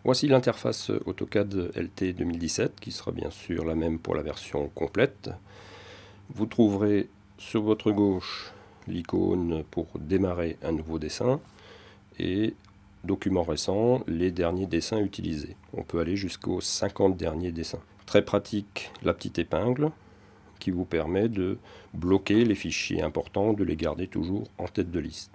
Voici l'interface AutoCAD LT 2017 qui sera bien sûr la même pour la version complète. Vous trouverez sur votre gauche l'icône pour démarrer un nouveau dessin et document récent, les derniers dessins utilisés. On peut aller jusqu'aux 50 derniers dessins. Très pratique, la petite épingle qui vous permet de bloquer les fichiers importants, de les garder toujours en tête de liste.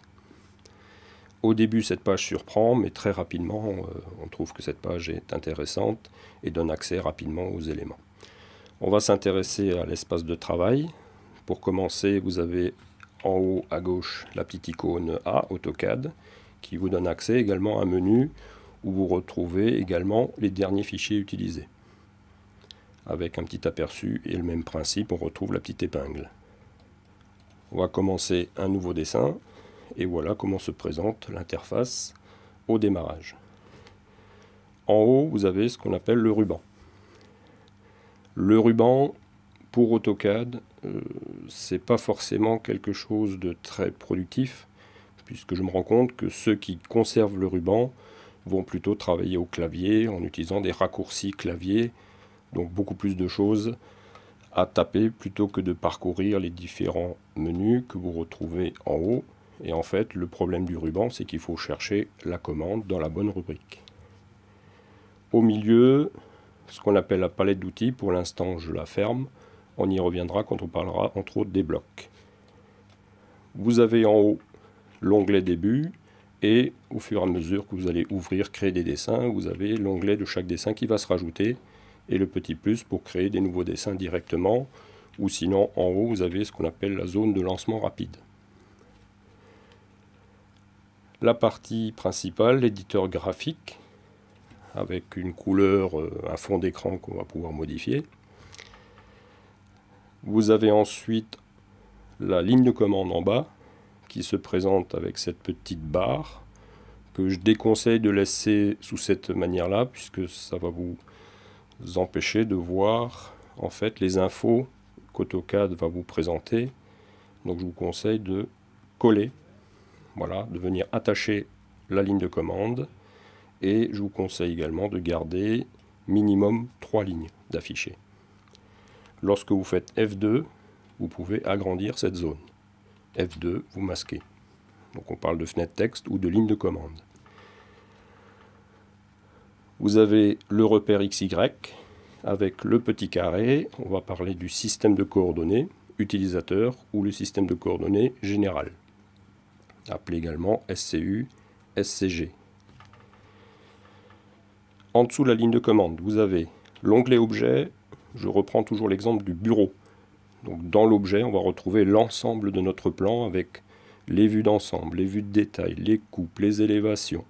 Au début, cette page surprend, mais très rapidement, on trouve que cette page est intéressante et donne accès rapidement aux éléments. On va s'intéresser à l'espace de travail. Pour commencer, vous avez en haut à gauche la petite icône A, AutoCAD, qui vous donne accès également à un menu où vous retrouvez également les derniers fichiers utilisés. Avec un petit aperçu et le même principe, on retrouve la petite épingle. On va commencer un nouveau dessin. Et voilà comment se présente l'interface au démarrage. En haut, vous avez ce qu'on appelle le ruban. Le ruban, pour AutoCAD, c'est pas forcément quelque chose de très productif, puisque je me rends compte que ceux qui conservent le ruban vont plutôt travailler au clavier en utilisant des raccourcis clavier, donc beaucoup plus de choses à taper plutôt que de parcourir les différents menus que vous retrouvez en haut. Et en fait, le problème du ruban, c'est qu'il faut chercher la commande dans la bonne rubrique. Au milieu, ce qu'on appelle la palette d'outils, pour l'instant je la ferme, on y reviendra quand on parlera entre autres des blocs. Vous avez en haut l'onglet début, et au fur et à mesure que vous allez ouvrir, créer des dessins, vous avez l'onglet de chaque dessin qui va se rajouter, et le petit plus pour créer des nouveaux dessins directement, ou sinon en haut vous avez ce qu'on appelle la zone de lancement rapide. La partie principale, l'éditeur graphique, avec une couleur, un fond d'écran qu'on va pouvoir modifier. Vous avez ensuite la ligne de commande en bas, qui se présente avec cette petite barre, que je déconseille de laisser sous cette manière-là, puisque ça va vous empêcher de voir en fait les infos qu'AutoCAD va vous présenter. Donc je vous conseille de coller. Voilà, de venir attacher la ligne de commande, et je vous conseille également de garder minimum 3 lignes d'affichés. Lorsque vous faites F2, vous pouvez agrandir cette zone. F2, vous masquez. Donc on parle de fenêtre texte ou de ligne de commande. Vous avez le repère XY avec le petit carré. On va parler du système de coordonnées utilisateur ou le système de coordonnées général, appelé également SCU, SCG. En dessous de la ligne de commande, vous avez l'onglet objet. Je reprends toujours l'exemple du bureau. Donc dans l'objet, on va retrouver l'ensemble de notre plan avec les vues d'ensemble, les vues de détail, les coupes, les élévations.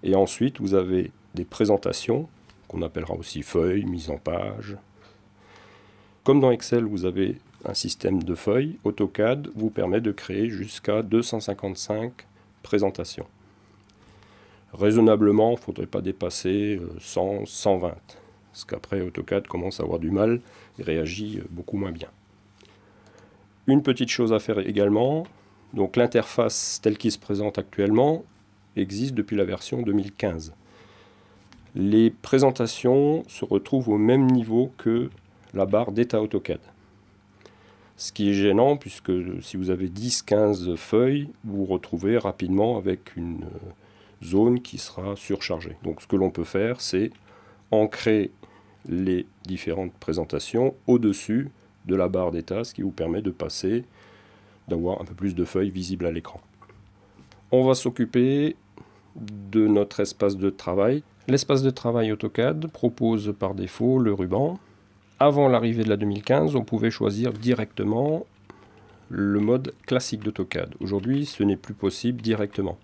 Et ensuite, vous avez des présentations, qu'on appellera aussi feuilles, mise en page. Comme dans Excel, vous avez un système de feuilles. AutoCAD vous permet de créer jusqu'à 255 présentations. Raisonnablement, il ne faudrait pas dépasser 100, 120. Parce qu'après, AutoCAD commence à avoir du mal et réagit beaucoup moins bien. Une petite chose à faire également, donc l'interface telle qu'il se présente actuellement existe depuis la version 2015. Les présentations se retrouvent au même niveau que la barre d'état AutoCAD. Ce qui est gênant, puisque si vous avez 10-15 feuilles, vous vous retrouvez rapidement avec une zone qui sera surchargée. Donc ce que l'on peut faire, c'est ancrer les différentes présentations au-dessus de la barre d'état, ce qui vous permet de passer, d'avoir un peu plus de feuilles visibles à l'écran. On va s'occuper de notre espace de travail. L'espace de travail AutoCAD propose par défaut le ruban. Avant l'arrivée de la 2015, on pouvait choisir directement le mode classique d'AutoCAD. Aujourd'hui, ce n'est plus possible directement.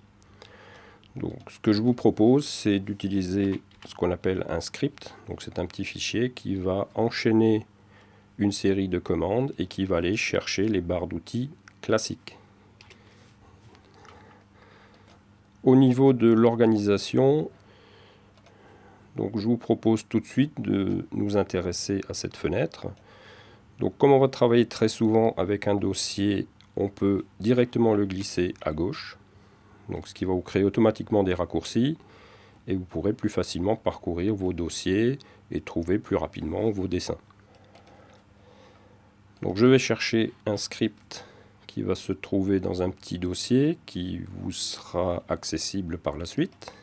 Donc, ce que je vous propose, c'est d'utiliser ce qu'on appelle un script. Donc, c'est un petit fichier qui va enchaîner une série de commandes et qui va aller chercher les barres d'outils classiques. Au niveau de l'organisation, donc je vous propose tout de suite de nous intéresser à cette fenêtre. Donc comme on va travailler très souvent avec un dossier, on peut directement le glisser à gauche. Donc ce qui va vous créer automatiquement des raccourcis. et vous pourrez plus facilement parcourir vos dossiers et trouver plus rapidement vos dessins. Donc je vais chercher un script qui va se trouver dans un petit dossier qui vous sera accessible par la suite.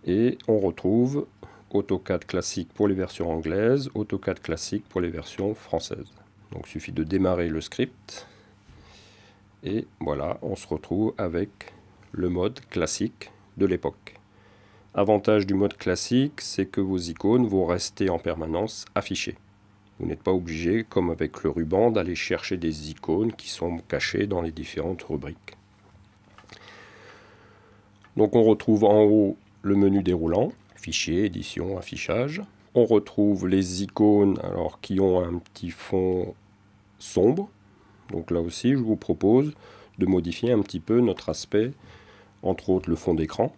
Et on retrouve AutoCAD classique pour les versions anglaises, AutoCAD classique pour les versions françaises. Donc il suffit de démarrer le script. Et voilà, on se retrouve avec le mode classique de l'époque. Avantage du mode classique, c'est que vos icônes vont rester en permanence affichées. Vous n'êtes pas obligé, comme avec le ruban, d'aller chercher des icônes qui sont cachées dans les différentes rubriques. Donc on retrouve en haut le menu déroulant, fichier, édition, affichage. On retrouve les icônes alors, qui ont un petit fond sombre. Donc là aussi, je vous propose de modifier un petit peu notre aspect, entre autres le fond d'écran.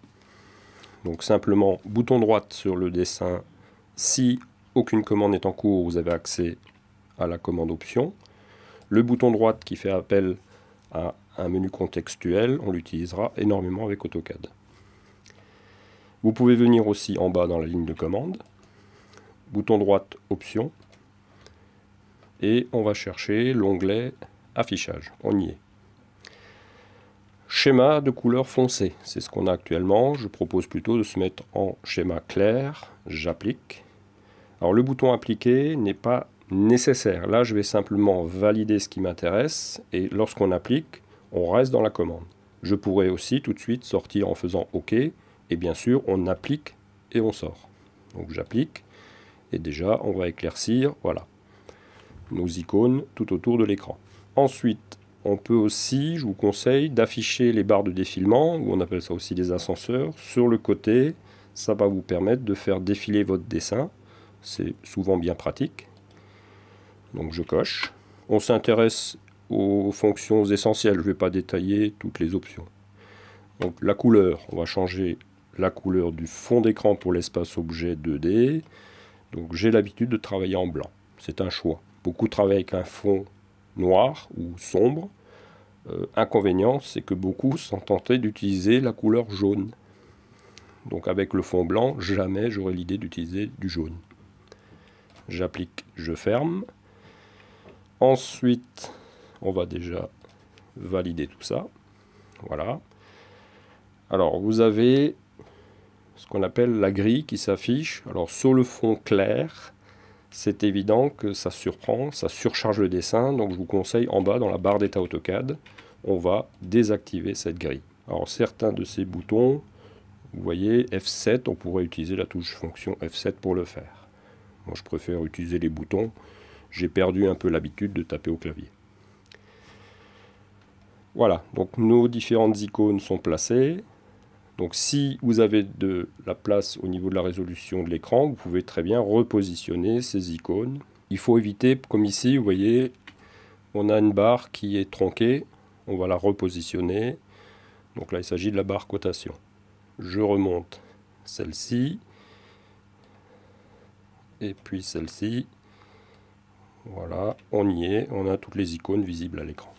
Donc simplement, bouton droit sur le dessin. Si aucune commande n'est en cours, vous avez accès à la commande option. Le bouton droit qui fait appel à un menu contextuel, on l'utilisera énormément avec AutoCAD. Vous pouvez venir aussi en bas dans la ligne de commande. Bouton droit, option. Et on va chercher l'onglet affichage. On y est. Schéma de couleur foncée, c'est ce qu'on a actuellement. Je propose plutôt de se mettre en schéma clair. J'applique. Alors le bouton appliquer n'est pas nécessaire. Là, je vais simplement valider ce qui m'intéresse. Et lorsqu'on applique, on reste dans la commande. Je pourrais aussi tout de suite sortir en faisant OK. Et bien sûr, on applique et on sort. Donc j'applique. Et déjà, on va éclaircir, voilà, nos icônes tout autour de l'écran. Ensuite, on peut aussi, je vous conseille, d'afficher les barres de défilement, ou on appelle ça aussi des ascenseurs, sur le côté. Ça va vous permettre de faire défiler votre dessin. C'est souvent bien pratique. Donc je coche. On s'intéresse aux fonctions essentielles. Je ne vais pas détailler toutes les options. Donc la couleur, on va changer la couleur du fond d'écran pour l'espace objet 2D. Donc j'ai l'habitude de travailler en blanc. C'est un choix. Beaucoup travaillent avec un fond noir ou sombre. Inconvénient, c'est que beaucoup sont tentés d'utiliser la couleur jaune. Donc avec le fond blanc, jamais j'aurais l'idée d'utiliser du jaune. J'applique, je ferme. Ensuite, on va déjà valider tout ça. Voilà. Alors vous avez ce qu'on appelle la grille qui s'affiche. Alors sur le fond clair, c'est évident que ça surprend, ça surcharge le dessin. Donc je vous conseille en bas dans la barre d'état AutoCAD, on va désactiver cette grille. Alors certains de ces boutons, vous voyez F7, on pourrait utiliser la touche fonction F7 pour le faire. Moi je préfère utiliser les boutons, j'ai perdu un peu l'habitude de taper au clavier. Voilà, donc nos différentes icônes sont placées. Donc si vous avez de la place au niveau de la résolution de l'écran, vous pouvez très bien repositionner ces icônes. Il faut éviter, comme ici, vous voyez, on a une barre qui est tronquée, on va la repositionner. Donc là, il s'agit de la barre cotation. Je remonte celle-ci, et puis celle-ci. Voilà, on y est, on a toutes les icônes visibles à l'écran.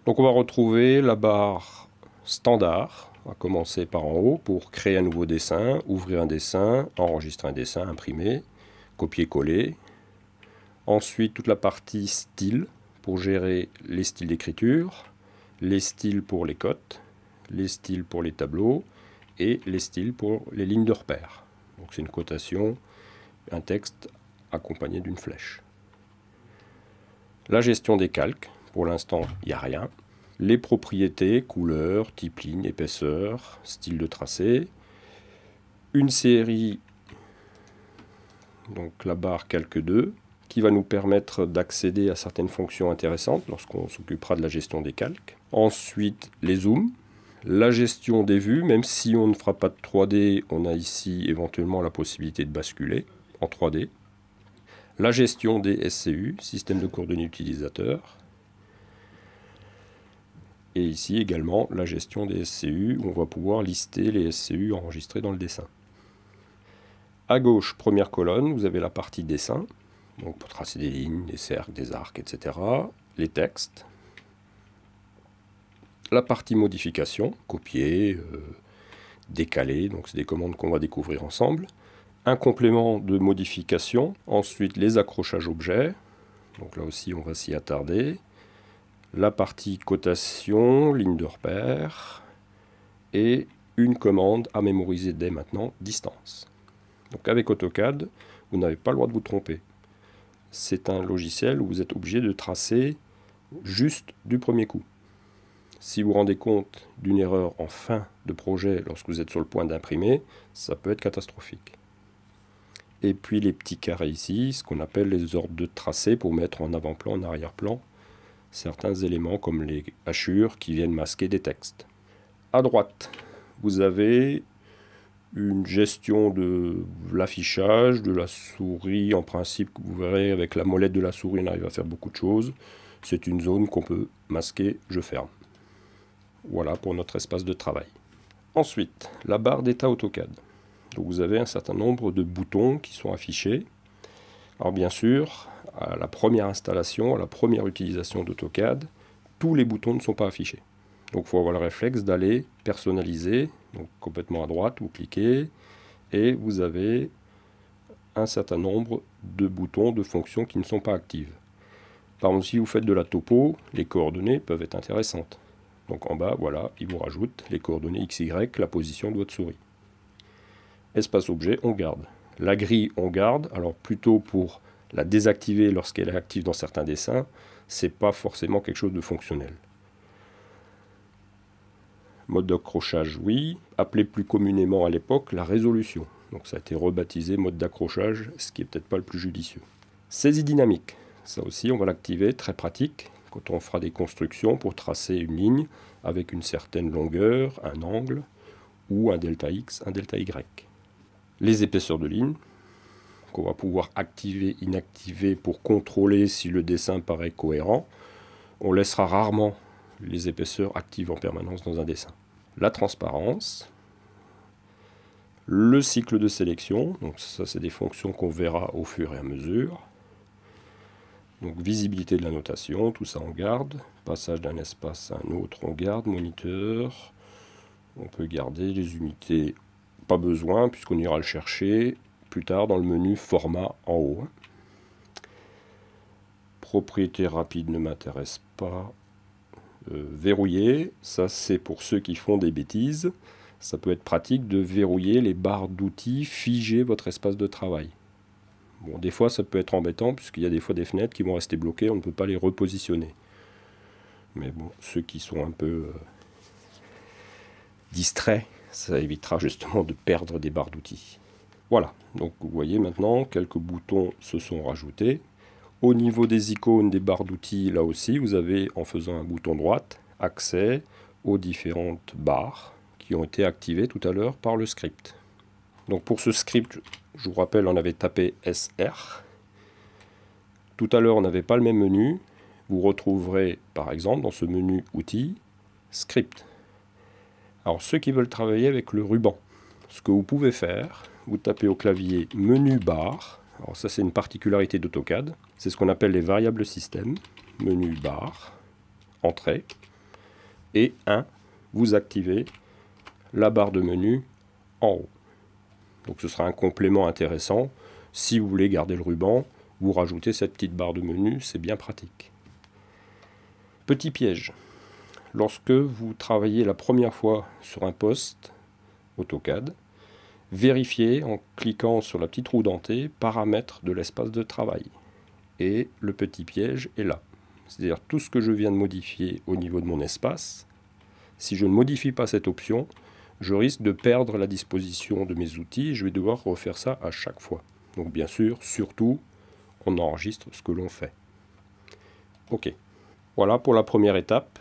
Donc on va retrouver la barre standard. On va commencer par en haut pour créer un nouveau dessin, ouvrir un dessin, enregistrer un dessin, imprimer, copier-coller. Ensuite, toute la partie style pour gérer les styles d'écriture, les styles pour les cotes, les styles pour les tableaux et les styles pour les lignes de repère. Donc c'est une cotation, un texte accompagné d'une flèche. La gestion des calques, pour l'instant, il n'y a rien. Les propriétés, couleur, type ligne, épaisseur, style de tracé. Une série, donc la barre calque 2, qui va nous permettre d'accéder à certaines fonctions intéressantes lorsqu'on s'occupera de la gestion des calques. Ensuite, les zooms, la gestion des vues, même si on ne fera pas de 3D, on a ici éventuellement la possibilité de basculer en 3D. La gestion des SCU, système de coordonnées utilisateurs. Et ici également la gestion des SCU, où on va pouvoir lister les SCU enregistrés dans le dessin. À gauche, première colonne, vous avez la partie dessin, donc pour tracer des lignes, des cercles, des arcs, etc. Les textes. La partie modification, copier, décaler, donc c'est des commandes qu'on va découvrir ensemble. Un complément de modification, ensuite les accrochages objets, donc là aussi on va s'y attarder. La partie cotation, ligne de repère, et une commande à mémoriser dès maintenant, distance. Donc avec AutoCAD, vous n'avez pas le droit de vous tromper. C'est un logiciel où vous êtes obligé de tracer juste du premier coup. Si vous vous rendez compte d'une erreur en fin de projet lorsque vous êtes sur le point d'imprimer, ça peut être catastrophique. Et puis les petits carrés ici, ce qu'on appelle les ordres de tracé pour mettre en avant-plan, en arrière-plan, certains éléments comme les hachures qui viennent masquer des textes. À droite, vous avez une gestion de l'affichage, de la souris. En principe, vous verrez, avec la molette de la souris, on arrive à faire beaucoup de choses. C'est une zone qu'on peut masquer, je ferme. Voilà pour notre espace de travail. Ensuite, la barre d'état AutoCAD. Donc vous avez un certain nombre de boutons qui sont affichés. Alors bien sûr, à la première installation, à la première utilisation d'AutoCAD, tous les boutons ne sont pas affichés. Donc il faut avoir le réflexe d'aller personnaliser, donc complètement à droite, vous cliquez, et vous avez un certain nombre de boutons, de fonctions qui ne sont pas actives. Par exemple, si vous faites de la topo, les coordonnées peuvent être intéressantes. Donc en bas, voilà, il vous rajoute les coordonnées XY, la position de votre souris. Espace objet, on garde. La grille, on garde. Alors plutôt pour la désactiver lorsqu'elle est active dans certains dessins, c'est pas forcément quelque chose de fonctionnel. Mode d'accrochage, oui. Appelé plus communément à l'époque la résolution. Donc ça a été rebaptisé mode d'accrochage, ce qui est peut-être pas le plus judicieux. Saisie dynamique. Ça aussi, on va l'activer, très pratique, quand on fera des constructions pour tracer une ligne avec une certaine longueur, un angle, ou un delta X, un delta Y. Les épaisseurs de ligne, qu'on va pouvoir activer, inactiver pour contrôler si le dessin paraît cohérent. On laissera rarement les épaisseurs actives en permanence dans un dessin. La transparence, le cycle de sélection, donc ça c'est des fonctions qu'on verra au fur et à mesure. Donc visibilité de la notation, tout ça on garde. Passage d'un espace à un autre, on garde. Moniteur, on peut garder les unités, pas besoin puisqu'on ira le chercher plus tard dans le menu format en haut. Propriété rapide ne m'intéresse pas. Verrouiller, ça c'est pour ceux qui font des bêtises. Ça peut être pratique de verrouiller les barres d'outils, figer votre espace de travail. Bon, des fois ça peut être embêtant puisqu'il y a des fois des fenêtres qui vont rester bloquées, on ne peut pas les repositionner. Mais bon, ceux qui sont un peu distraits, ça évitera justement de perdre des barres d'outils. Voilà, donc vous voyez maintenant, quelques boutons se sont rajoutés. Au niveau des icônes des barres d'outils, là aussi, vous avez, en faisant un bouton droite, accès aux différentes barres qui ont été activées tout à l'heure par le script. Donc pour ce script, je vous rappelle, on avait tapé SR. Tout à l'heure, on n'avait pas le même menu. Vous retrouverez, par exemple, dans ce menu Outils, Script. Alors, ceux qui veulent travailler avec le ruban, ce que vous pouvez faire, vous tapez au clavier Menu Barre. Alors ça, c'est une particularité d'AutoCAD. C'est ce qu'on appelle les variables système. Menu Barre, Entrée. Et 1, vous activez la barre de menu en haut. Donc ce sera un complément intéressant. Si vous voulez garder le ruban, vous rajoutez cette petite barre de menu, c'est bien pratique. Petit piège. Lorsque vous travaillez la première fois sur un poste AutoCAD, vérifiez en cliquant sur la petite roue dentée paramètres de l'espace de travail. Et le petit piège est là. C'est-à-dire tout ce que je viens de modifier au niveau de mon espace, si je ne modifie pas cette option, je risque de perdre la disposition de mes outils et je vais devoir refaire ça à chaque fois. Donc bien sûr, surtout, on enregistre ce que l'on fait. Ok. Voilà pour la première étape.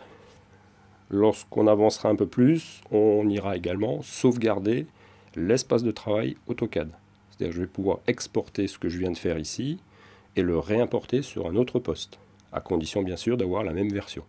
Lorsqu'on avancera un peu plus, on ira également sauvegarder l'espace de travail AutoCAD. C'est-à-dire que je vais pouvoir exporter ce que je viens de faire ici et le réimporter sur un autre poste, à condition bien sûr d'avoir la même version.